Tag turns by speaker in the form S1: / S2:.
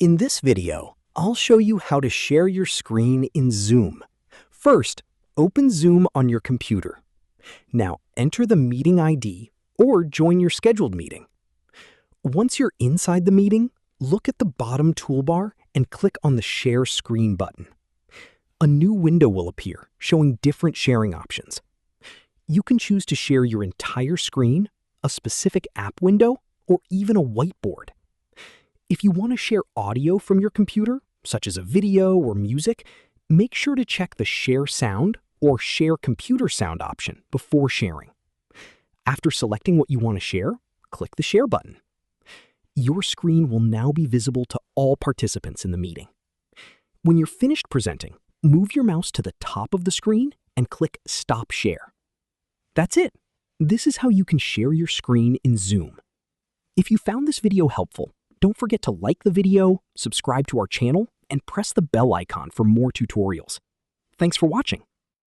S1: In this video, I'll show you how to share your screen in Zoom. First, open Zoom on your computer. Now enter the meeting ID or join your scheduled meeting. Once you're inside the meeting, look at the bottom toolbar and click on the Share Screen button. A new window will appear showing different sharing options. You can choose to share your entire screen, a specific app window, or even a whiteboard. If you want to share audio from your computer, such as a video or music, make sure to check the Share Sound or Share Computer Sound option before sharing. After selecting what you want to share, click the Share button. Your screen will now be visible to all participants in the meeting. When you're finished presenting, move your mouse to the top of the screen and click Stop Share. That's it. This is how you can share your screen in Zoom. If you found this video helpful, don't forget to like the video, subscribe to our channel, and press the bell icon for more tutorials. Thanks for watching.